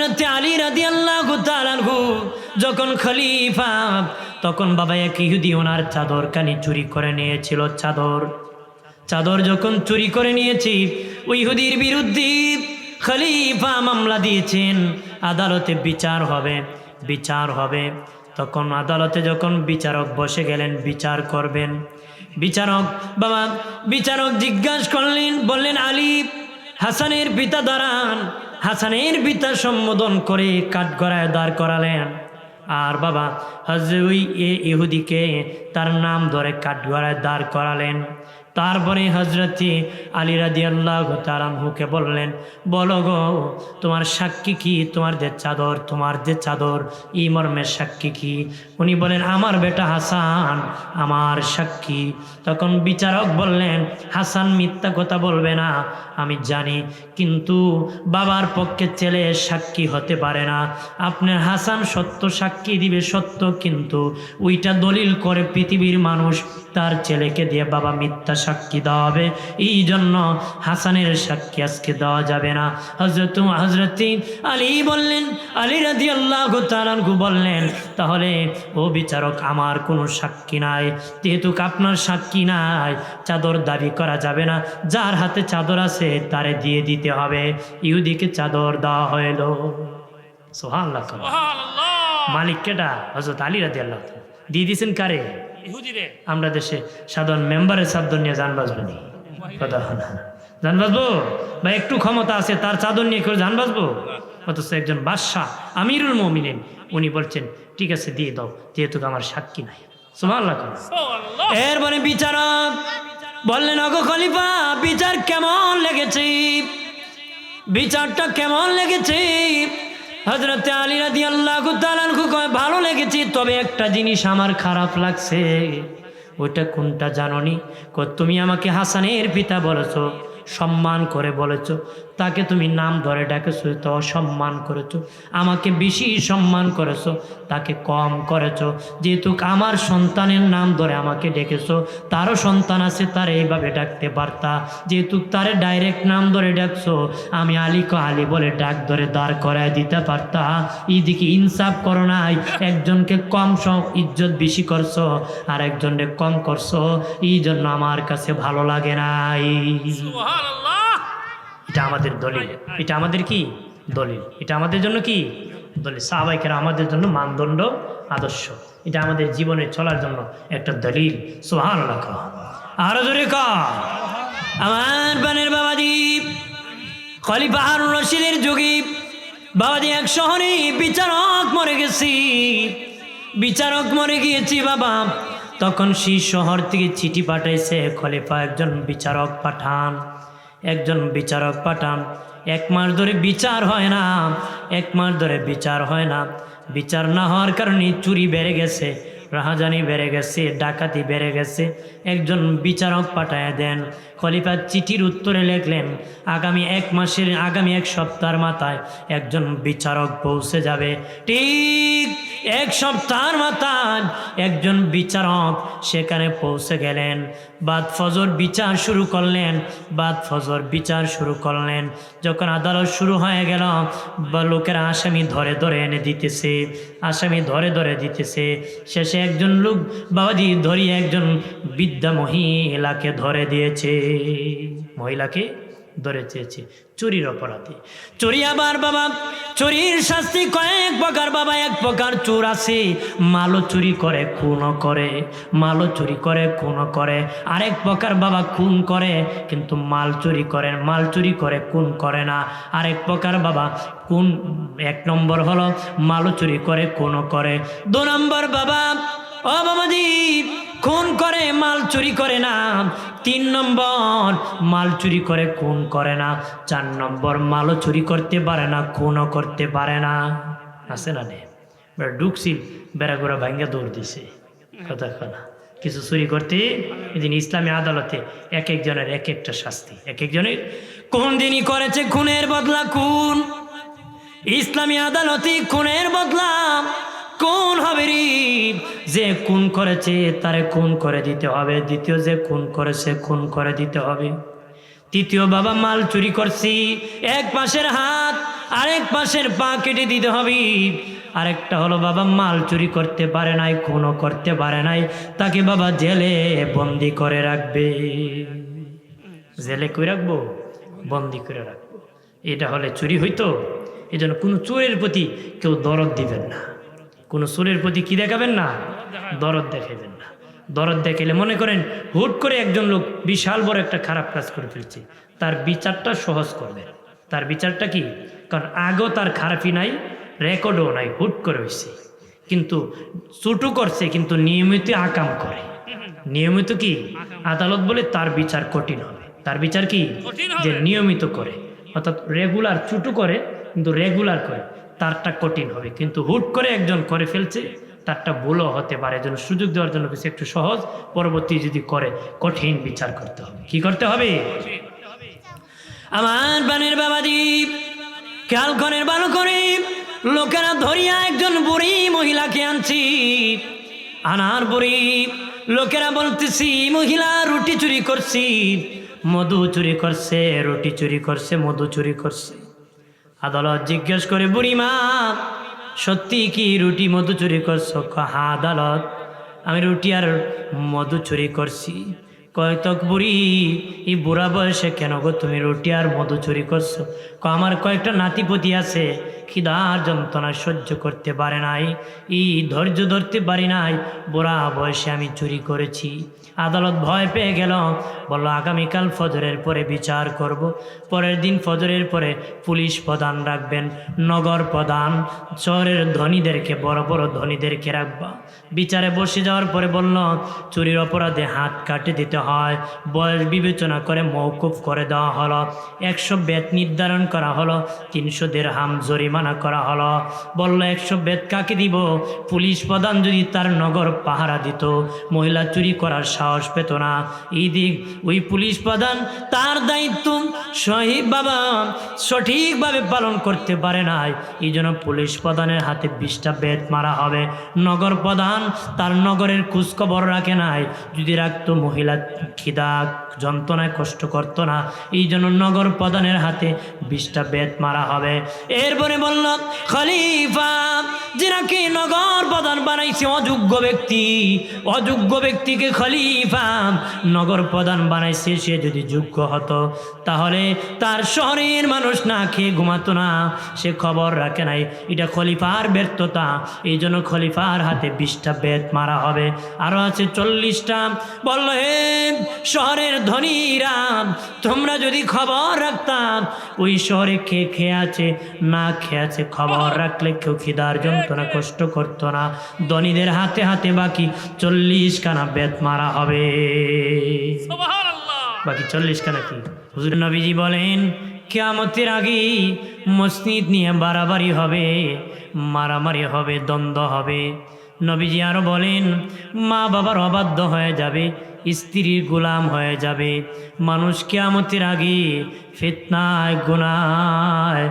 হযরত আলী রাদিয়াল্লাহু তাআলা আনহু যখন খলিফা, তখন বাবা এক ইহুদি ওনার চাদর কানি চুরি করে নিয়েছিল। চাদর যখন চুরি করে নিয়েছি, ওই ইহুদির বিরুদ্ধে খলিফা মামলা দিয়েছেন, আদালতে বিচার হবে। তখন আদালতে যখন বিচারক বসে গেলেন বিচার করবেন, বিচারক জিজ্ঞাসা করলেন, বললেন আলী, হাসানের পিতা দাঁড়ান। হাসানের পিতা সম্বোধন করে কাঠগড়ায় দাঁড় করালেন। আর বাবা ওই ইহুদিকে তার নাম ধরে কাঠগড়ায় দাঁড় করালেন। তারপরে হযরত আলী রাদিয়াল্লাহু তাআলা আনহুকে বললেন, বলো গো, তোমার সাক্ষী কি? তোমার যে চাদর এই মর্মের সাক্ষী কি? উনি বলেন, আমার বেটা হাসান আমার সাক্ষী। তখন বিচারক বললেন, হাসান মিথ্যা কথা বলবে না, আমি জানি, কিন্তু বাবার পক্ষে ছেলে সাক্ষী হতে পারে না। আপনার হাসান সত্য সাক্ষী দিবে, সত্য, কিন্তু ওইটা দলিল করে পৃথিবীর মানুষ তার ছেলেকে দিয়ে বাবা মিথ্যা সাক্ষী দেওয়া হবে, এই জন্য হাসানের সাক্ষী আজকে দেওয়া যাবে না। হযরত আলী বললেন, আলী রাদিয়াল্লাহু তাআলা আনহু বললেন, তাহলে ও বিচারক, আমার কোনো সাক্ষী নাই, যেহেতু আপনার সাক্ষী নাই, চাদর দাবি করা যাবে না, যার হাতে চাদর আছে তারে দিয়ে দিতে হবে। ইহুদিকে চাদর দেওয়া হইল। সুবহানাল্লাহ। মালিক কেডা? হযরত আলী রাদিয়াল্লাহু তাআলা। দিয়ে দিয়েছেন কারে? ইহুদিরে। আমরা দেশে সাধারণ মেম্বারের চাদর নিয়ে যান বাঁচবো নি? কথা না, যান বাঁচবো বা একটু ক্ষমতা আছে তার চাদর নিয়ে কেউ যান বাঁচবো? অথচ একজন বাদশাহ আমিরুল মুমিনিন উনি বলছেন, ঠিক আছে দিয়ে দাও, যেহেতু আমার সাক্ষী নাই। সুবহানাল্লাহ। এরপরে বিচারক বললেন, ওগো খলিফা, বিচার কেমন লেগেছে? বিচারটা কেমন লেগেছে? হযরত আলী রাদিয়াল্লাহু তাআলা আনহু কয়, ভালো লেগেছে, তবে একটা জিনিস আমার খারাপ লাগছে। ওইটা কোনটা জানোনি? তুমি আমাকে হাসানের পিতা বলেছো, সম্মান করে বলেছো, তাকে তুমি নাম ধরে ডাকেছো, তো অসম্মান করেছো। আমাকে বেশি সম্মান করেছো, তাকে কম করেছো। যেহেতু আমার সন্তানের নাম ধরে আমাকে ডেকেছো, তারও সন্তান আছে, তার এইভাবে ডাকতে পারতা। যেহেতু তারে ডাইরেক্ট নাম ধরে ডাকছো, আমি আলীকে আলী বলে ডাক ধরে দাঁড় করায় দিতে পারতা। এইদিকে ইনসাফ করো নাই, একজনকে কম ইজ্জত বেশি করছো, আর একজনকে কম করছো, এই জন্য আমার কাছে ভালো লাগে নাই। এটা আমাদের দলিল, এটা আমাদের কি দলিল, এটা আমাদের জন্য কি দলিল। সাহাবায়ে কেরাম আমাদের জন্য মানদণ্ড, আদর্শ, এটা আমাদের জীবনে চলার জন্য একটা দলিল। সুবহানাল্লাহ। আরো জোরে কর। আমার বানের বাবাজি, খলিফা হারুন রশিদের যুগে বাবাজি এক শহরে বিচারক মরে গিয়েছি বাবা। তখন সেই শহর থেকে চিঠি পাঠাইছে খলিফা, একজন বিচারক পাঠান। 1 মাস ধরে বিচার হয় না। বিচার না হওয়ার কারণে চুরি বেড়ে গেছে, রাহাজানি বেড়ে গেছে, ডাকাতি বেড়ে গেছে। একজন বিচারক পাঠায় দেন। খলিফা চিঠির উত্তরে লিখলেন, আগামী 1 সপ্তাহের মাথায় একজন বিচারক পৌঁছে যাবে। ঠিক 1 সপ্তাহের মাথায় একজন বিচারক সেখানে পৌঁছে গেলেন। বাদ ফজর বিচার শুরু করলেন। যখন আদালত শুরু হয়ে গেল, লোকেরা আসামি ধরে এনে দিতেছে, শেষে একজন লোক বাবাজি ধরিয়ে একজন বৃদ্ধা মহিলাকে ধরে দিয়েছে। মহিলাকে ধরে চেয়েছে চুরির অপরাধে। চুরি আবার বাবা, চুরির শাস্তি কয়েক প্রকার বাবা। এক প্রকার চোর আছে, মালও চুরি করে খুনও করে। আরেক প্রকার বাবা খুন করে কিন্তু মাল চুরি করে খুন করে না। আরেক প্রকার বাবা খুন, 1 নম্বর হলো মালও চুরি করে খুনও করে। 2 নম্বর বাবা, ও বাবাজি, খুন করে মাল চুরি করে না। 3 নম্বর, মাল চুরি করে খুন করে না। 4 নম্বর, মালও চুরি করতে পারে না, খুনও করতে পারে না। আছে না নে? ঢুকছি, বেড়াগোড়া ভাঙ্গা দৌড় দিছে। কথা না, কিছু চুরি করতে এদিন ইসলামী আদালতে এক একজনের এক একটা শাস্তি, এক একজনের কোন দিনই করেছে খুনের বদলা খুন। ইসলামী আদালতে খুনের বদলা কোন হবে রে? যে খুন করেছে তারে খুন করে দিতে হবে। দ্বিতীয়, যে খুন করেছে খুন করে দিতে হবে। তৃতীয় বাবা, মাল চুরি করছি, 1 মাসের হাত আরেক পাশের পা কেটে দিতে হবে। আরেকটা হলো বাবা মাল চুরি করতে পারে নাই, খুনও করতে পারে নাই, তাকে বাবা জেলে বন্দি করে রাখবে। জেলে করে রাখবো, বন্দি করে রাখবো। এটা হলে চুরি হইতো। এই জন্য কোনো চোরের প্রতি কেউ দরদ দিবেন না, কোনো চোরের প্রতি কি দেখাবেন না, দরদ দেখাবেন না। দরদ দেখাইলে মনে করেন হুট করে একজন লোক বিশাল বড় একটা খারাপ কাজ করে ফেলছে, তার বিচারটা সহজ করবেন। তার বিচারটা কি? কারণ আগেও তার খারাপই নাই, রেকর্ডও নাই, হুট করে হয়েছে। কিন্তু ছোটো করছে, কিন্তু নিয়মিত আকাম করে, নিয়মিত কি আদালত বলে তার বিচার কঠিন হবে। তার বিচার কি? যে নিয়মিত করে, অর্থাৎ রেগুলার ছোটো করে কিন্তু রেগুলার করে, তারটা কঠিন হবে। কিন্তু হুট করে একজন করে ফেলছে, তারটা ভুলও হতে পারে। যেন সুযোগ দেওয়ার জন্য বেশি একটু সহজ, পরবর্তী যদি করে কঠিন বিচার করতে হবে। কি করতে হবে? আমার বানের বাবাজি খেয়াল করেন ভালো করে, লোকেরা ধরিয়া একজন বুড়ি মহিলাকে আনছি, আনার বুড়ি লোকেরা বলতেছি মহিলা রুটি চুরি করছি, মধু চুরি করছে, রুটি চুরি করছে, মধু চুরি করছে। আদালত জিজ্ঞেস করে বুড়িমা সত্যি কি রুটি মধু চুরি করছো? হ্যাঁ আদালত, আমি রুটি আর মধু চুরি করছি। কয়তক বুড়ি এই বুড়া বয়সে কেন গো তুমি রুটি আর মধু চুরি করছো? আমার কয়েকটা নাতিপতি আছে, খিদার যন্ত্রণা সহ্য করতে পারে নাই, এই ধৈর্য ধরতে পারি নাই, বুড়া বয়সে আমি চুরি করেছি। আদালত ভয় পেয়ে গেল, বলল আগামীকাল ফজরের পরে বিচার করব। পরের দিন ফজরের পরে পুলিশ প্রধান রাখবেন, নগর প্রধান, শহরের ধনীদেরকে, বড় বড় ধনীদেরকে রাখবা। বিচারে বসে যাওয়ার পরে বলল চুরির অপরাধে হাত কাটে দিতে হয়। বয়স বিবেচনা করে মওকুফ করে দেওয়া হলো, 100 বেত নির্ধারণ করা হলো, 300 দিরহাম জরিমানা করা হলো। বলল 100 বেত কাকে দিব? পুলিশ প্রধান যদি তার নগর পাহারা দিত, মহিলা চুরি করার সাহস পেত না। এই দিক ওই পুলিশ প্রধান তার দায়িত্ব সঠিকভাবে পালন করতে পারে নাই, এই জন্য পুলিশ প্রধানের হাতে 20টা বেত মারা হবে। নগর প্রধান তার নগরের খোঁজখবর রাখে নাই, যদি রাখতো মহিলা খিদা যন্ত্রণায় কষ্ট করতো না, এই জন্য নগর প্রধানের হাতে 20টা বেত মারা হবে। এরপরে বলল খলিফা যিনাকে নগর প্রধান বানাইছে অযোগ্য ব্যক্তি, অযোগ্য ব্যক্তিকে খলিফা নগর প্রধান বানাইছে, সে যদি যোগ্য হতো তাহলে তার শহরের মানুষ না খেয়ে ঘুমাতো না, সে খবর রাখে নাই, এটা খলিফার ব্যর্থতা, এই জন্য খলিফার হাতে 20টা বেত মারা হবে। আরও আছে 40টা। বলল হে শহরের ধনীরা, তোমরা যদি খবর রাখতাম ওই শহরে কে খেয়ে আছে না খেয়ে আছে, খবর রাখলে কেউ খিদার যন্ত্রণা কষ্ট করতো না। ধনীদের হাতে হাতে বাকি 40 খানা বেত মারা হবে। বাকি 40 খানা কি? হুজুর নবীজি বলেন কিয়ামতের আগে মসজিদ নিয়ে বাড়াবাড়ি হবে, মারামারি হবে, দ্বন্দ্ব হবে। নবীজি আরো বলেন মা বাবার অবাধ্য হয়ে যাবে, স্ত্রীর গোলাম হয়ে যাবে। মানুষ কিয়ামতের আগে ফিতনায় গুনায়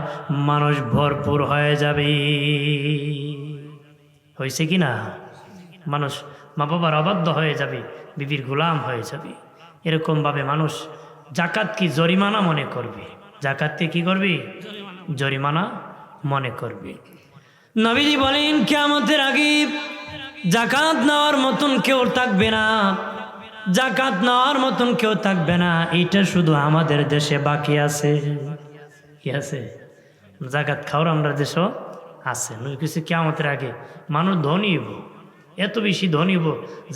মানুষ ভরপুর হয়ে যাবে। হয়েছে কি না? মানুষ মা বাবার অবাধ্য হয়ে যাবে, বিবির গোলাম হয়ে যাবে। এরকমভাবে মানুষ জাকাত কি জরিমানা মনে করবে, জাকাতকে কি করবে? জরিমানা মনে করবে। নবীজি বলেন কিয়ামতের আগে জাকাত নেওয়ার মতন কেউ থাকবে না, জাকাত নেওয়ার মতন কেউ থাকবে না। এইটা শুধু আমাদের দেশে বাকি আছে। কি আছে? জাকাত খাওয়ার আমরা দেশও আছে। কিছু কিয়ামতের আগে মানুষ ধনী হইব, এত বেশি ধনী হইব,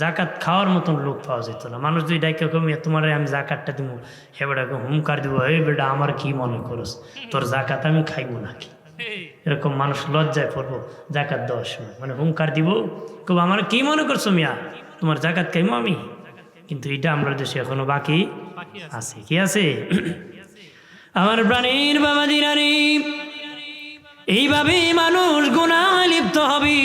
জাকাত খাওয়ার মতন লোক পাওয়া যেত না। মানুষ যদি ডাইকে কমিয়ে তোমার আমি জাকাতটা দিব, হে বেটাকে হুমকার দিব, হে বেটা আমার কি মনে করস, তোর জাকাত আমি খাইব নাকি? এরকম মানুষ লজ্জায় পড়বো জাকাত দেওয়ার সময়, মানে হুমকার দিব, কেউ আমার কি মনে করছো মিয়া, তোমার জাকাত খাইবো আমি। কিন্তু এটা আমরা দেশে এখনো বাকি আছে। কি আছে? আমার প্রাণীর বাবা দিনারি, এইভাবে মানুষ গুনাহে লিপ্ত হবে,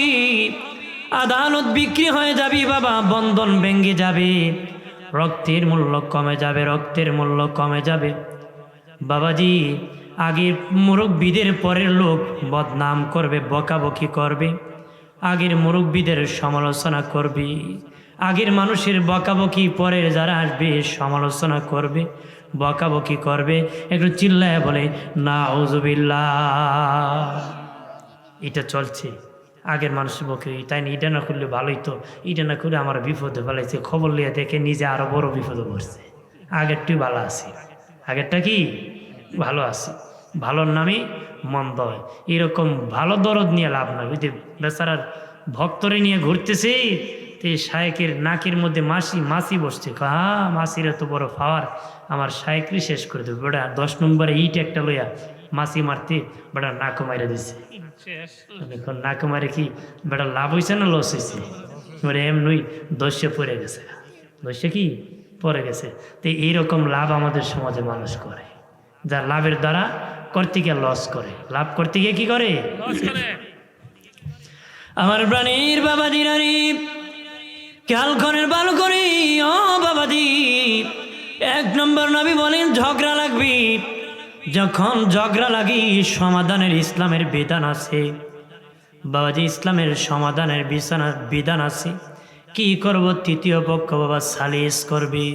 আদালত বিক্রি হয়ে যাবে বাবা, বন্ধন ভেঙে যাবে, রক্তের মূল্য কমে যাবে, রক্তের মূল্য কমে যাবে। বাবাজি আগের মুরব্বীদের পরের লোক বদনাম করবে, বকাবকি করবে, আগের মুরব্বীদের সমালোচনা করবে, আগের মানুষের বকাবকি পরের যারা আসবে সমালোচনা করবে। বকাবকি করবে, একটু চিল্লায় বলে নাউজুবিল্লাহ। এটা চলছে। আগের মানুষ বকে তাই না, এটা না করলে ভালোই তো, এটা না করে আমার বিপদে ফেলাইছে, খবর লিয়ে দেখে নিজে আরো বড় বিপদে পড়ছে। আগেরটাই ভালো আছে, আগেরটা কি ভালো আছে, ভালোর নামে মন্দ হয়। এরকম ভালো দরদ নিয়ে লাভ নাই। ওই যে বেচারার ভক্তরে নিয়ে ঘুরতেছে, তো শায়েকের নাকের মধ্যে মাছি বসছে, মাছির এত বড় পাওয়ার, আমার শায়েকরি শেষ করে দেবে বেটা। 10 নম্বরে ইট একটা লইয়া মাছি মারতে বেটা নাকও মাইরে দিচ্ছে। এখন নাকও মারে কি বেটা লাভ হয়েছে না লস হয়েছে? এমনি দস্যে পড়ে গেছে, দস্যে কি পড়ে গেছে। তো এইরকম লাভ আমাদের সমাজে মানুষ করে, যা লাভের দ্বারা করতে গিয়ে লস করে, লাভ করতে গিয়ে কি করে আমার প্রাণীর বাবাজি নারী খেয়াল করেন ভালো করে। ও বাবাজি, 1 নম্বর নবী বলেন ঝগড়া লাগবে, যখন ঝগড়া লাগি সমাধানের ইসলামের বিধান আছে বাবাজি, ইসলামের সমাধানের বিধান আছে। কি করব? তৃতীয় পক্ষ বাবা সালিস করবে,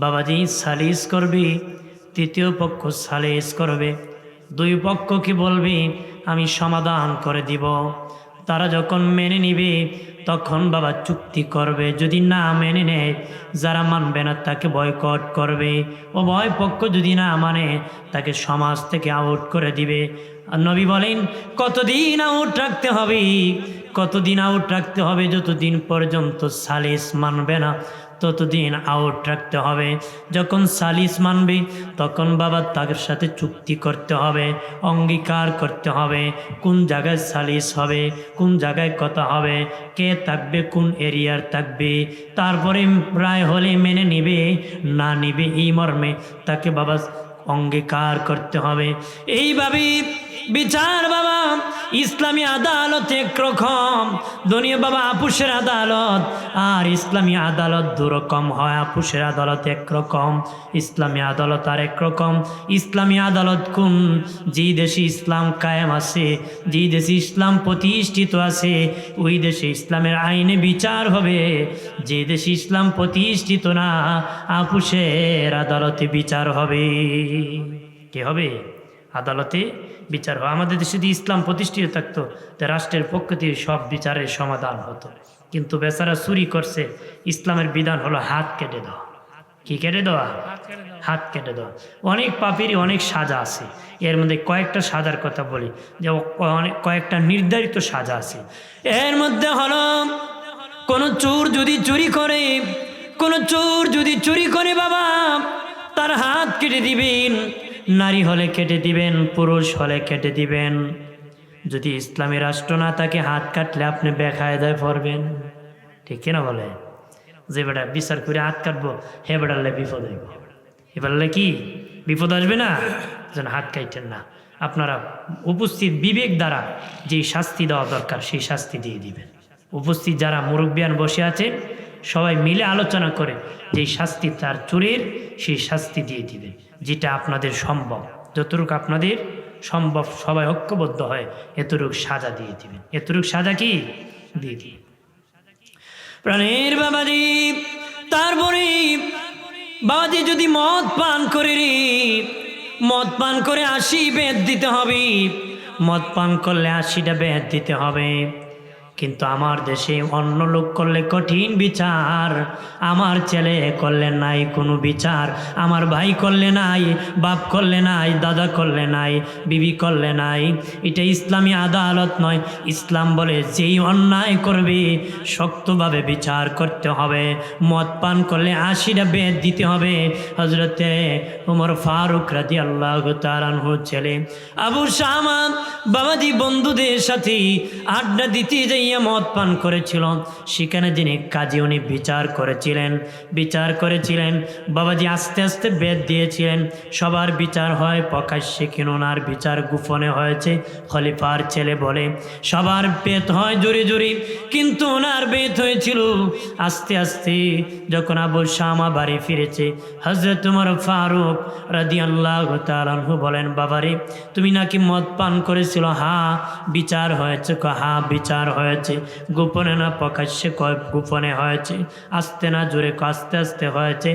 বাবাজি সালিস করবে, তৃতীয় পক্ষ সালিস করবে। 2 পক্ষ কি বলবে আমি সমাধান করে দিব, তারা যখন মেনে নিবে তখন বাবা চুক্তি করবে। যদি না মেনে নেয়, যারা মানবে না তাকে বয়কট করবে। উভয় পক্ষ যদি না মানে তাকে সমাজ থেকে আউট করে দিবে। আর নবী বলেন কতদিন আউট রাখতে হবে, কতদিন আউট রাখতে হবে? যতদিন পর্যন্ত সালিস মানবে না ততদিন আউট রাখতে হবে। যখন সালিস মানবে তখন বাবা তার সাথে চুক্তি করতে হবে, অঙ্গীকার করতে হবে কোন জায়গায় সালিস হবে, কোন জায়গায় কথা হবে, কে থাকবে, কোন এরিয়ার থাকবে। তারপরে রায় হলে মেনে নিবে, না নিবে এই মর্মে তাকে বাবা অঙ্গীকার করতে হবে। এইভাবে বিচার বাবা ইসলামী আদালত একরকম, দুনিয়া বাবা আপুসের আদালত, আর ইসলামী আদালত দুরকম হয়। আপুসের আদালত একরকম, ইসলামী আদালত আর একরকম। ইসলামী আদালত কোন? যে দেশে ইসলাম কায়েম আছে, যে দেশে ইসলাম প্রতিষ্ঠিত আছে, ওই দেশে ইসলামের আইনে বিচার হবে। যে দেশে ইসলাম প্রতিষ্ঠিত না, আপুসের আদালতে বিচার হবে। কি হবে? আদালতে বিচার হয়। আমাদের দেশে যদি ইসলাম প্রতিষ্ঠিত থাকতো তো রাষ্ট্রের পক্ষ থেকে সব বিচারের সমাধান হতো, কিন্তু বেচারা চুরি করছে। ইসলামের বিধান হলো হাত কেটে দেওয়া। কি কেটে দেওয়া? হাত কেটে দেওয়া। অনেক পাপেরই অনেক সাজা আছে, এর মধ্যে কয়েকটা সাজার কথা বলি, যে কয়েকটা নির্ধারিত সাজা আছে। এর মধ্যে হলো কোন চোর যদি চুরি করে, কোন চোর যদি চুরি করে বাবা তার হাত কেটে দিবেন। নারী হলে কেটে দিবেন, পুরুষ হলে কেটে দিবেন। যদি ইসলামী রাষ্ট্র না তাকে হাত কাটলে আপনি বেকায়দায় পড়বেন। ঠিক কিনা বলে? যে বেটা বিচার করে হাত কাটবো, হে বেটালে বিপদ হইব। এবারলে কি বিপদ আসবে না? যেন হাত কাটেন না। আপনারা উপস্থিত বিবেক দ্বারা যেই শাস্তি দেওয়া দরকার সেই শাস্তি দিয়ে দিবেন। উপস্থিত যারা মুরব্বিয়ান বসে আছেন সবাই মিলে আলোচনা করে যেই শাস্তি তার চোরের, সেই শাস্তি দিয়ে দিবেন, যেটা আপনাদের সম্ভব। যতটুকু আপনাদের সম্ভব সবাই ঐক্যবদ্ধ হয় এতটুকু সাজা দিয়ে দিবেন। এতটুকু সাজা কি দিয়ে দিবেন প্রাণের বাবাজি। তারপরে বাবাজি যদি মদ পান করে মদ পান করে 80 বেদ দিতে হবে, মদ পান করলে 80টা বেদ দিতে হবে। কিন্তু আমার দেশে অন্য লোক করলে কঠিন বিচার, আমার ছেলে করলে নাই কোনো বিচার, আমার ভাই করলে নাই, বাপ করলে নাই, দাদা করলে নাই, বিবি করলে নাই। এটা ইসলামী আদালত নয়। ইসলাম বলে যেই অন্যায় করবে শক্তভাবে বিচার করতে হবে। মদ পান করলে 80টা বেদ দিতে হবে। হজরতে উমর ফারুক রাদিয়াল্লাহু তাআলা আনহুর ছেলে আবু শামা বাবাজি বন্ধুদের সাথে আড্ডা দিতে যাই মদ পান করেছিল। সেখানে যিনি কাজী উনি বিচার করেছিলেন বাবাজি আস্তে আস্তে বেদ দিয়েছিলেন। সবার বিচার হয় প্রকাশ্যে, কিন্তু ওনার বিচার গোপনে হয়েছে। খলিফার ছেলে বলে সবার বেদ হয় জোরে জোরে, কিন্তু ওনার বেদ হয়েছিল আস্তে আস্তে। যখন আবু শামা বাড়ি ফিরেছে, হযরত উমর ফারুক রাদিয়াল্লাহু তাআলা আনহু বলেন বাবারে তুমি নাকি মদ পান করেছিল? হ্যাঁ। বিচার হয়েছে? হ্যাঁ বিচার হয়েছে। হয়েছে, গোপনে না প্রকাশ্যে কয় গোপনে হয়েছে, আস্তে না জোরে আস্তে আস্তে হয়েছে।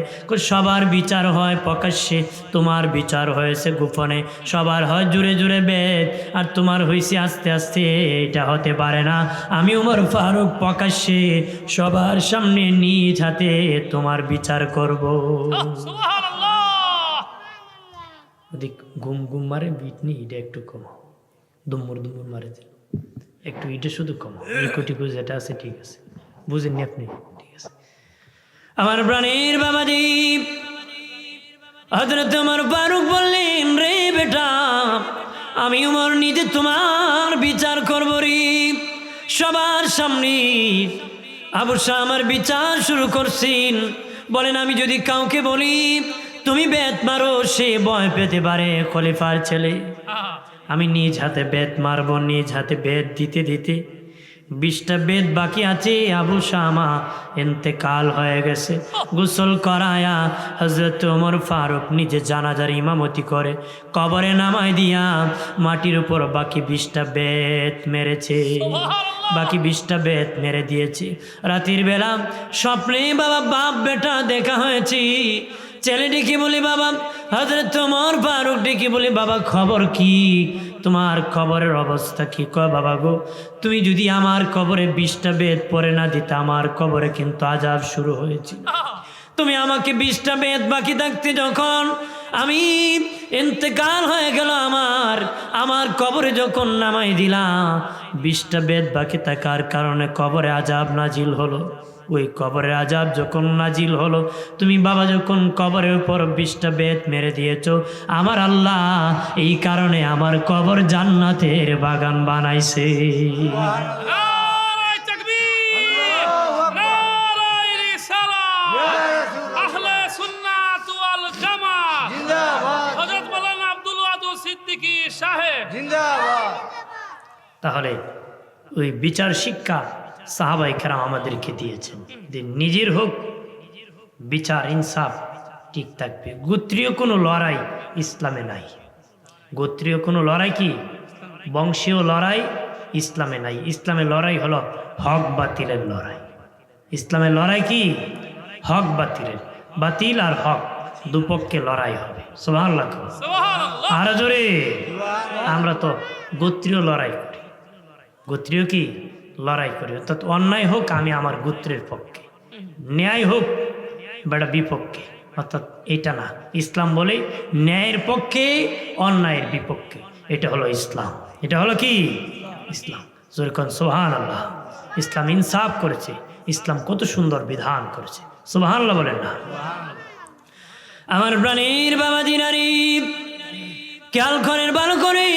সবার বিচার হয় প্রকাশ্যে, তোমার বিচার হয়েছে গোপনে। সবার হয় জোরে জোরে বেদ, আর তোমার হয়েছে আস্তে আস্তে। এটা হতে পারে না। আমি ওমর ফারুক প্রকাশ্যে সবার সামনে নিজ হাতে তোমার বিচার করব। ওদিক ঘুম ঘুম মারে বিট নি, এটা একটু কমাও। দুম্মুর দুম্মুর মারে একটু, এটা শুধু কমাও। টিকু যেটা আছে ঠিক আছে, বুঝেননি আপনি? ঠিক আছে। আমার প্রাণের বাবাজি হযরত ওমর ফারুক বললেন, রে বেটা, আমি ওমর নিজে তোমার বিচার করব রে। সবার সামনে আবু শাহ আমার বিচার শুরু করছেন। বলেন, আমি যদি কাউকে বলি তুমি বেত মারো, সে ভয় পেতে পারে, খলিফার ছেলে। আমি নিজ হাতে বেত মারব। নিজ হাতে বেত দিতে দিতে 20টা বেত বাকি আছে। আবু শামা ইন্তেকাল হয়ে গেছে। গোসল করায়া হযরত ওমর ফারুক নিজে জানাজার ইমামতি করে কবরে নামাই দিয়া মাটির উপর বাকি 20টা বেত মেরেছে। বাকি 20টা বেত মেরে দিয়েছে। রাতের বেলা স্বপ্নে বাবা বাপ বেটা দেখা হয়েছে। ছেলে ডেকে বলে, বাবা, হযরত ওমর ফারুক ডেকে বলে, বাবা খবর কি? তোমার কবরের অবস্থা কি? কয়, বাবা গো, তুমি যদি আমার কবরে 20টা বেত পরে না দিতে, আমার কবরে কিন্তু আযাব শুরু হয়েছে। তুমি আমাকে 20টা বেত বাকি থাকতে যখন আমি ইন্তেকাল হয়ে গেল, আমার কবরে যখন নামাই দিলাম, 20টা বেত বাকি থাকার কারণে কবরে আযাব নাজিল হলো। ওই কবরের আযাব যখন নাজিল হলো, তুমি বাবা যখন কবরের উপর 20টা বেত মেরে দিয়েছো, আমার আল্লাহ এই কারণে আমার কবর জান্নাতের বাগান বানাইছে। তাহলে ওই বিচার শিক্ষা সাহাবায়ে কেরাম আমাদেরকে দিয়েছেন যে নিজের হোক বিচার ইনসাফ ঠিক থাকবে। গোত্রীয় কোনো লড়াই ইসলামে নাই। গোত্রীয় কোনো লড়াই কি বংশীয় লড়াই ইসলামে নাই। ইসলামের লড়াই হলো হক বাতিলের লড়াই। ইসলামের লড়াই কি হক বাতিলের, বাতিল আর হক দুপক্ষে লড়াই হবে। সুবহানাল্লাহ। আর জোরে, আমরা তো গোত্রীয় লড়াই করি। গোত্রীয় কি লড়াই করি, অর্থাৎ অন্যায় হোক আমি আমার গোত্রের পক্ষে, ন্যায় হোক বেটা বিপক্ষে, অর্থাৎ এটা না। ইসলাম বলে ন্যায়ের পক্ষে অন্যায়ের বিপক্ষে, এটা হলো ইসলাম। এটা হলো কি ইসলাম। যেরকম সুবহানাল্লাহ, ইসলাম ইনসাফ করেছে। ইসলাম কত সুন্দর বিধান করেছে। সুবহানাল্লাহ বলেন না? আমার প্রাণের বাবাজি নারী খেয়াল করেন ভালো করে,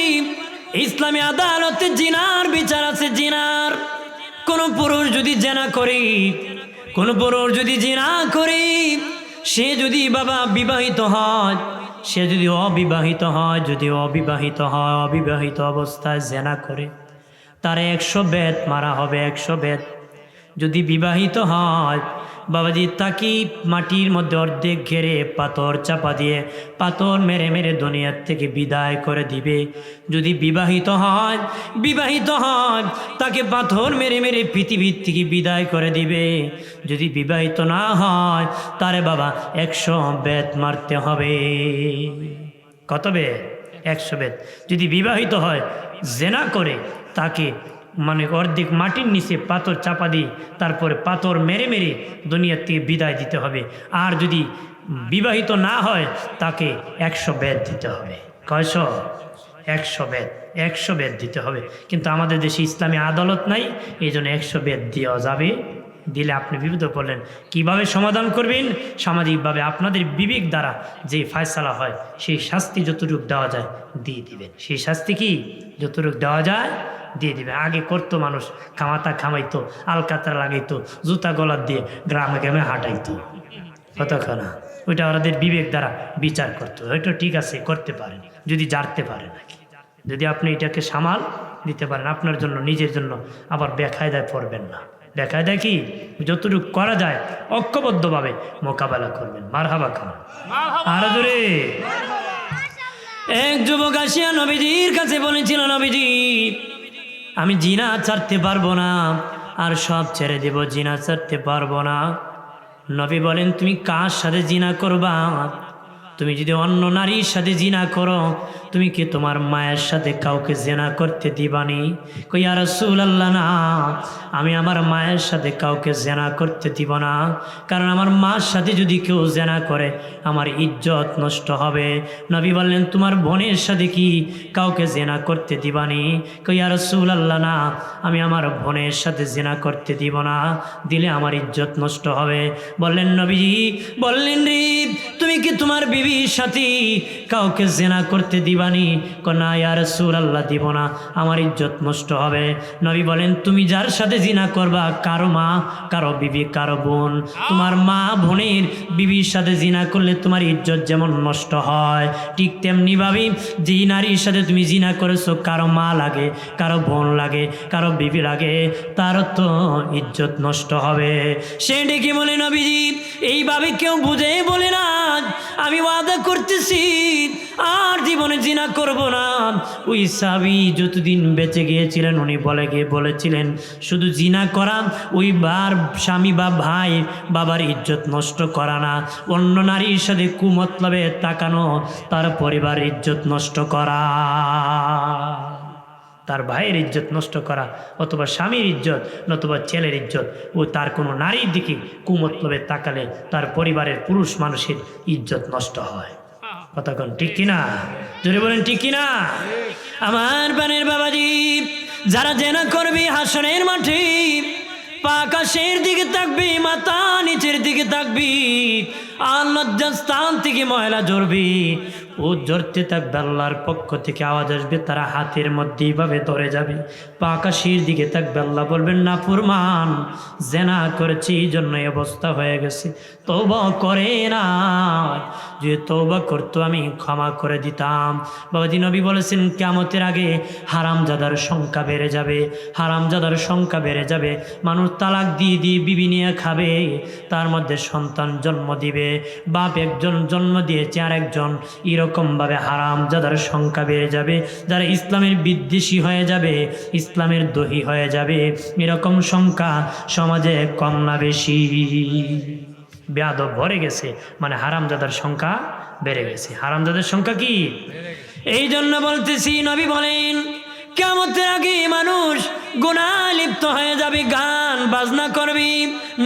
ইসলামী আদালতে জিনার বিচার আছে। জিনার কোন পুরুষ যদি জেনা করে, কোন পুরুষ যদি জিনা করে, সে যদি বাবা বিবাহিত হয়, সে যদি অবিবাহিত হয়, যদি অবিবাহিত হয়, অবিবাহিত অবস্থায় জেনা করে, তার 100 বেত মারা হবে। 100 বেত। যদি বিবাহিত হয় বাবাজি, তাকে মাটির মধ্যে অর্ধেক ঘেরে পাথর চাপা দিয়ে পাথর মেরে মেরে দুনিয়ার থেকে বিদায় করে দিবে। যদি বিবাহিত হয়, তাকে পাথর মেরে মেরে পৃথিবীর থেকে বিদায় করে দিবে। যদি বিবাহিত না হয়, তারে বাবা 100 বেত মারতে হবে। কত বেত? 100 বেত। যদি বিবাহিত হয়, জেনা করে, তাকে মানে অর্ধেক মাটির নিচে পাথর চাপা দিয়ে তারপরে পাথর মেরে মেরে দুনিয়ার থেকে বিদায় দিতে হবে। আর যদি বিবাহিত না হয়, তাকে 100 বেত দিতে হবে। কয়শ? 100 বেত। 100 বেত দিতে হবে। কিন্তু আমাদের দেশে ইসলামী আদালত নাই, এই জন্য 100 বেত দেওয়া যাবে। দিলে আপনি বিপদ পড়লেন। কিভাবে সমাধান করবেন? সামাজিকভাবে আপনাদের বিবেক দ্বারা যে ফয়সালা হয়, সেই শাস্তি যতটুকু দেওয়া যায় দিয়ে দিবেন। সেই শাস্তি কি যতটুকু দেওয়া যায় দিয়ে দিবে। আগে করতো মানুষ, খামাতা খামাইতো, আলকাতরা লাগাইতো, জুতা গলার দিয়ে গ্রামে গ্রামে হাঁটাইতো, কতক্ষণ ওইটা ওদের বিবেক দ্বারা বিচার করতো। ওইটা ঠিক আছে, করতে পারেন যদি জানতে পারেন। নাকি যদি আপনি এটাকে সামাল দিতে পারেন, আপনার জন্য নিজের জন্য আবার বেকায়দায় পড়বেন না। বেকায়দায় কি যতটুকু করা যায় ঐক্যবদ্ধভাবে মোকাবেলা করবেন। মারহাবা খান। আর জোরে। এক যুবক আসিয়া নবীজির কাছে বলেছিল, নবীজি আমি জিনা ছাড়তে পারবো না, আর সব ছেড়ে দেব, জিনা ছাড়তে পারবো না। নবী বলেন, তুমি কার সাথে জিনা করবা? তুমি যদি অন্য নারীর সাথে জিনা করো, তুমি কি তোমার মায়ের সাথে কাউকে জেনা করতে দিবানি? কই ইয়া রাসূলুল্লাহ, না, আমি আমার মায়ের সাথে কাউকে জেনা করতে দিব না, কারণ আমার মার সাথে যদি কেউ জেনা করে আমার ইজ্জত নষ্ট হবে। নবী বললেন, তোমার বোনের সাথে কি কাউকে জেনা করতে দিবানি? কই ইয়া রাসূলুল্লাহ, না, আমি আমার বোনের সাথে জেনা করতে দিব না, দিলে আমার ইজ্জত নষ্ট হবে। বললেন নবীজি, বললেন রে, তুমি কি তোমার বিবির সাথে কাউকে জেনা করতে দিবানি? না ইয়া রাসূলুল্লাহ, দিব না, আমার ইজ্জত নষ্ট হবে। নবী বলেন, তুমি যার সাথে জিনা করবা, কারো মা, কারো বিবি, কারো বোন, তোমার মা বোনের বিবির সাথে জিনা করলে তোমার ইজ্জত যেমন নষ্ট হয়, ঠিক তেমনি ভাবে যেই নারীর সাথে তুমি জিনা করেছো, কারো মা লাগে, কারো বোন লাগে, কারো বিবি লাগে, তারও তো ইজ্জত নষ্ট হবে। সে ডেকে বলে, নবীজি, এইভাবে কেউ বুঝে বলে না, আমি ওয়াদা করতেছি আর জীবনে জিনা করব না। ওই সাহাবী যতদিন বেঁচে গিয়েছিলেন উনি বলেছিলেন, শুধু জিনা করা, ওই বার স্বামী বা ভাই বাবার ইজ্জত নষ্ট করা না, অন্য নারীর সাথে কুমতলবে তাকানো, তার পরিবারের ইজ্জত নষ্ট করা, তার ভাইয়ের ইজ্জত নষ্ট করা, অথবা স্বামীর ইজ্জত, নতুবা ছেলের ইজ্জত, ও তার কোনো নারীর দিকে কুমতলবে তাকালে তার পরিবারের পুরুষ মানুষের ইজ্জত নষ্ট হয়। কথা কোন ঠিক কিনা? জোরে বলেন ঠিক কিনা? আমার বানের বাবাজি, যারা জেনা করবে হাসরের মাঠে আকাশের দিকে তাকবি, মাথা নিচের দিকে তাকবি, আর লজ্জাস্থান থেকে ময়লা ঝরবি, ও ঝরতে থাকবে, আল্লাহর পক্ষ থেকে আওয়াজ আসবে, তারা হাতের মধ্যে এইভাবে ধরে যাবে, আকাশের দিকে থাকবে, আল্লাহ বলবেন, না ফুরমান, জেনা করেছি এই জন্য অবস্থা হয়ে গেছে, তওবা করে না, যে তওবা করতো আমি ক্ষমা করে দিতাম। বাবাজি নবী বলেছেন, কিয়ামতের আগে হারামজাদার সংখ্যা বেড়ে যাবে, হারামজাদার সংখ্যা বেড়ে যাবে, মানুষ তালাক দিয়ে দিয়ে বিবি নিয়ে খাবে, তার মধ্যে সন্তান জন্ম দিবে, বাপ একজন জন্ম দিয়েছে আর একজন, এরকমভাবে হারামজাদার সংখ্যা বেড়ে যাবে, যারা ইসলামের বিদ্বেষী হয়ে যাবে, ইসলামের দোহী হয়ে যাবে, এরকম সংখ্যা সমাজে কম না বেশি? বেয়াদব ভরে গেছে, মানে হারামজাদার সংখ্যা বেড়ে গেছে। হারামজাদার সংখ্যা কি? এই জন্য বলতেছি, নবী বলেন, কিয়ামতের আগে মানুষ গুনাহ লিপ্ত হয়ে যাবে, গান বাজনা করবি,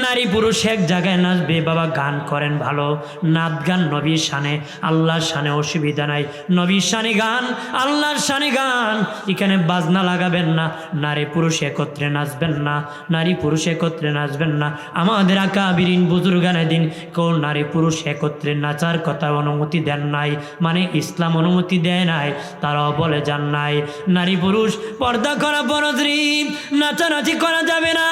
নারী পুরুষ এক জায়গায় নাচবে। বাবা গান করেন ভালো, নাচ গান নবীর শানে, আল্লাহর শানে অসুবিধা নাই, নবীর শানে গান, আল্লাহর শানে গান, এখানে বাজনা লাগাবেন না, নারী পুরুষ একত্রে নাচবেন না, নারী পুরুষ একত্রে নাচবেন না। আমাদের আকাবিরিন বুজুর্গানে দিন কেউ নারী পুরুষ একত্রে নাচার কথা অনুমতি দেন নাই, মানে ইসলাম অনুমতি দেয় নাই, তারাও বলে যান নাই নারী পুরুষ পর্দা করা ফরজ, নাচানাচি করা যাবে না।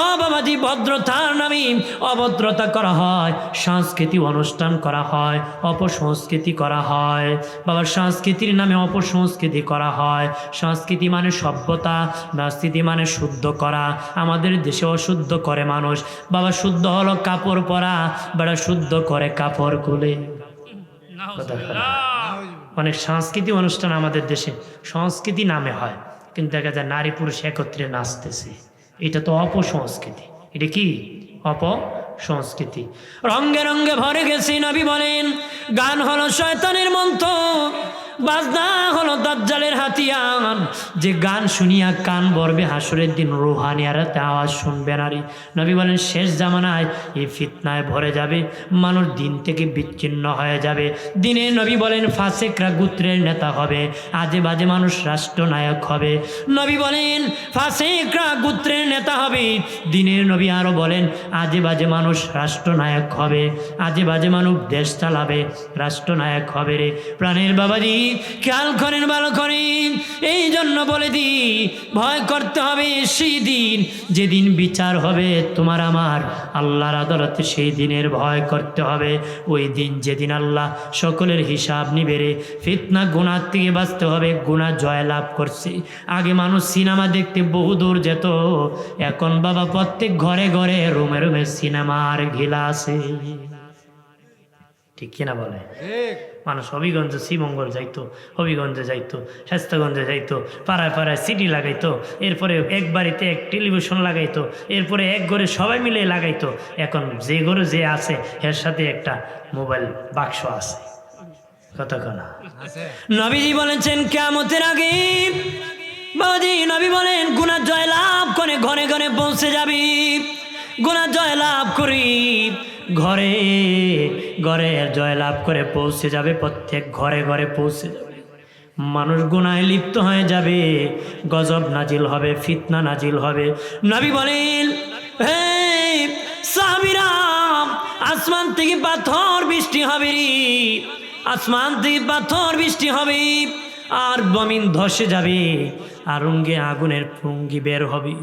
ও বাবাজি, ভদ্রতার নামে অভদ্রতা করা হয়, সাংস্কৃতিক অনুষ্ঠান করা হয়, অপসংস্কৃতি করা হয়। বাবা, সংস্কৃতির নামে অপসংস্কৃতি করা হয়। সংস্কৃতি মানে সভ্যতা, সংস্কৃতি মানে শুদ্ধ করা। আমাদের দেশে অশুদ্ধ করে মানুষ। বাবা, শুদ্ধ হলো কাপড় পরা, বাবা শুদ্ধ করে কাপড় খুলে। অনেক সাংস্কৃতিক অনুষ্ঠান আমাদের দেশে সংস্কৃতি নামে হয়, কিন্তু দেখা যায় নারী পুরুষ একত্রে নাচতেছে, এটা তো অপসংস্কৃতি। এটা কি? অপসংস্কৃতি। রঙ্গে রঙ্গে ভরে গেছে। নবী বলেন, গান হলো শয়তানের মন্ত্র, বাজনা হলো দাজ্জালের হাতিয়ার। যে গান শুনিয়া কান ভরবে, হাসরের দিন রুহানিয়ারা আওয়াজ শুনবে নারী। নবী বলেন, শেষ জামানায় এই ফিতনায় ভরে যাবে, মানুষ দিন থেকে বিচ্ছিন্ন হয়ে যাবে। দিনে নবী বলেন, ফাসেকরা গোত্রের নেতা হবে, আজে বাজে মানুষ রাষ্ট্রনায়ক হবে। নবী বলেন, ফাসেকরা গোত্রের নেতা হবে। দিনের নবী আরো বলেন, আজে বাজে মানুষ রাষ্ট্রনায়ক হবে, আজে বাজে মানুষ দেশ চালাবে, রাষ্ট্রনায়ক হবে। রে প্রাণের বাবাজি, খেয়াল করেন, ভালো করেন। এই জন্য বলে দি, ভয় করতে হবে সেই দিন, যেদিন বিচার হবে তোমার আমার আল্লাহর আদালতে, সেই দিনের ভয় করতে হবে। ওই দিন যেদিন আল্লাহ সকলের হিসাব নিবে। রে ফিতনা, গুনাহ থেকে বাঁচতে হবে। গুনাহ জয় লাভ করছে। আগে মানুষ সিনেমা দেখতে বহু দূর যেত, এখন বাবা প্রত্যেক ঘরে ঘরে রুমে রুমে সিনেমার ঘিলা আছে। ঠিক কিনা বলে? মানুষ হবিগঞ্জে শ্রীমঙ্গল যাইতো, হবিগঞ্জে যাইতো, স্বাস্থ্যগঞ্জে যাইতো, পাড়ায় পাড়ায় সিডি লাগাইতো, এরপরে এক বাড়িতে এক টেলিভিশন লাগাইতো, এরপরে এক ঘরে সবাই মিলে লাগাইতো। এখন যে ঘরে যে আছে এর সাথে একটা মোবাইল বাক্স আছে। কতক্ষণ নবীজি বলেছেন কিয়ামতের আগে বাবাজি, নবী বলেন গুনাহ জয়লাভ করে ঘরে ঘরে পৌঁছে যাবি, গুনাহ জয়লাভ করি ঘরে ঘরে জয়লাভ করে পৌঁছে যাবে, প্রত্যেক ঘরে ঘরে পৌঁছে যাবে। মানুষ গুনাহে লিপ্ত হয়ে যাবে, গজব নাজিল হবে, ফিতনা নাজিল হবে। নবী বলেন হে সাহাবীরা, আসমান থেকে পাথর বৃষ্টি হবে রে, আসমান থেকে পাথর বৃষ্টি হবে, আর জমিন ধসে যাবে, আর অঙ্গে আগুনের ফুঙ্গি বের হবে।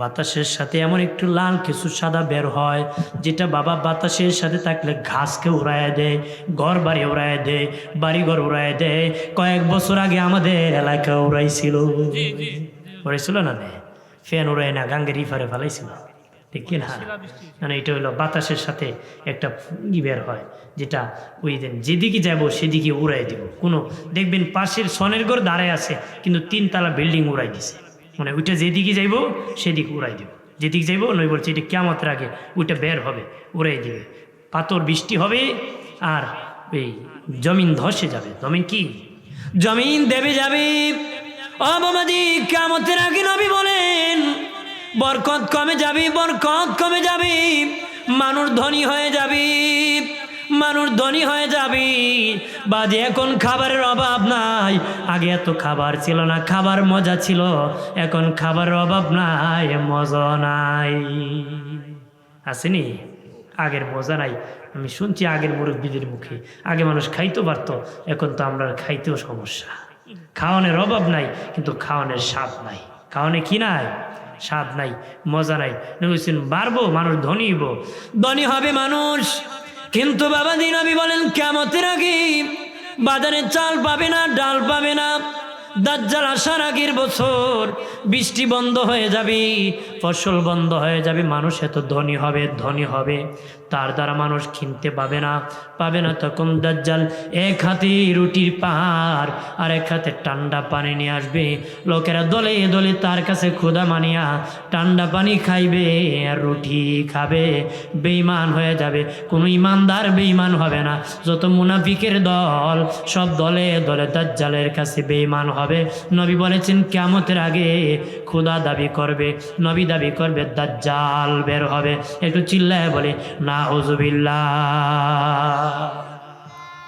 বাতাসের সাথে এমন একটু লাল কিছু সাদা বের হয়, যেটা বাবা বাতাসের সাথে থাকলে ঘাসকে উড়ায় দেয়, ঘর বাড়ি উড়ায় দেয়, বাড়িঘর উড়ায় দেয়। কয়েক বছর আগে আমাদের এলাকায় উড়াইছিল, উড়াইছিল না, ফ্যান উড়ায় না, গাঙ্গের ইফারে ফেলাইছিল, ঠিক কিনা? মানে এটা হলো বাতাসের সাথে একটা ফুঙ্গি বের হয়, যেটা ওই দিন যেদিকে যাব সেদিকে উড়াই দিব। কোনো দেখবেন পাশের সনের ঘর দাঁড়ায় আছে, কিন্তু 3 তলা বিল্ডিং উড়াই দিছে, মানে ওইটা যেদিকে যাইব সেদিকে উড়াই দিব, যেদিকে যাইব নই বলছে এটা কিয়ামতের আগে ওইটা বের হবে, উড়াই দিবে। পাথর বৃষ্টি হবে আর এই জমিন ধসে যাবে। জমিন কি? জমিন দেবে যাবে। ও বাবাজি, কিয়ামতের আগে নবী বলেন বরকত কমে যাবে, বরকত কমে যাবে, মানুষ ধনী হয়ে যাবে, মানুষ ধনী হয়ে যাবে। বাজে এখন খাবারের অভাব নাই, আগে এত খাবার ছিল না, খাবার মজা ছিল, এখন খাবারের অভাব নাই, মজা নাই। আসেনি? আগের মজা নাই। আমি শুনছি আগের মুরব্বীদের মুখে, আগে মানুষ খাইতে পারতো, এখন তো আমরা খাইতেও সমস্যা। খাওয়ানোর অভাব নাই, কিন্তু খাওয়ানোর স্বাদ নাই। খাওয়ানে কি নাই? স্বাদ নাই, মজা নাই। বাড়বো মানুষ, ধনী হইব, ধনী হবে মানুষ। কিন্তু বাবা নবী বলেন কিয়ামতের আগে বাজারে চাল পাবে না, ডাল পাবে না। দাজ্জাল আসার আগের বছর বৃষ্টি বন্ধ হয়ে যাবে, ফসল বন্ধ হয়ে যাবে, মানুষ এত ধনী হবে, ধনী হবে, তার দ্বারা মানুষ কিনতে পাবে না, পাবে না। তখন দাজ্জাল এক হাতে রুটির পাহাড় আর এক হাতে ঠান্ডা পানি নিয়ে আসবে। লোকেরা দলে দলে তার কাছে ক্ষুধা মানিয়া ঠান্ডা পানি খাইবে আর রুটি খাবে। বেঈমান হয়ে যাবে, কোনো ইমানদার বেঈমান হবে না। যত মুনাফিকের দল সব দলে দলে দাজ্জালের কাছে বেঈমান হবে। নবী বলেছেন কিয়ামতের আগে ক্ষুধা দাবি করবে, নবী দাবি করবে, দাজ্জাল বের হবে। একটু চিল্লায় বলে নাউযুবিল্লাহ।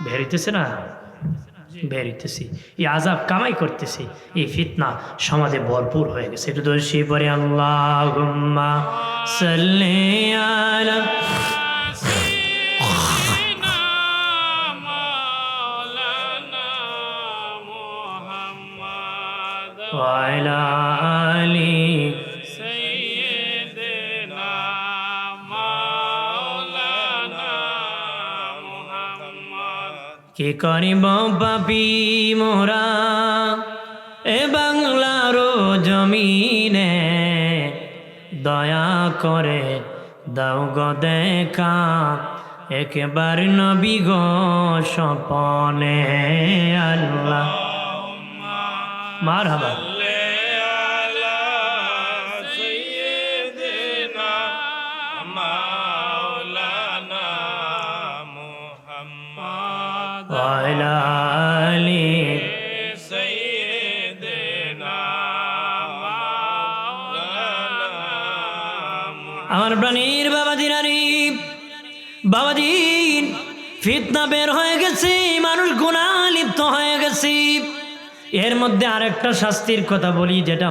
বেরিতেছে না? বেরিতেছি। এই আযাব কামাই করতেছি, এই ফিতনা সমাজে ভরপুর হয়ে গেছে। একটু দোষী পরে আল্লাহুম্মা সাল্লি আলা ওয়াইলা আলি সাইয়্যিদিনা মাওলানা মুহাম্মদ। কি করিব পাপী মোরা এ বাংলার জমিনে, দয়া করে দাও গো দেখা একবার নবী গো স্বপনে। আল্লাহ মারহাবা। আমার প্রাণীর বাবাজির বাবাজির ফিতনা বের হয়ে গেছে, মানুষ গুনাহ লিপ্ত হয়ে গেছে। এর মধ্যে আরেকটা শাস্তির কথা বলি, যেটা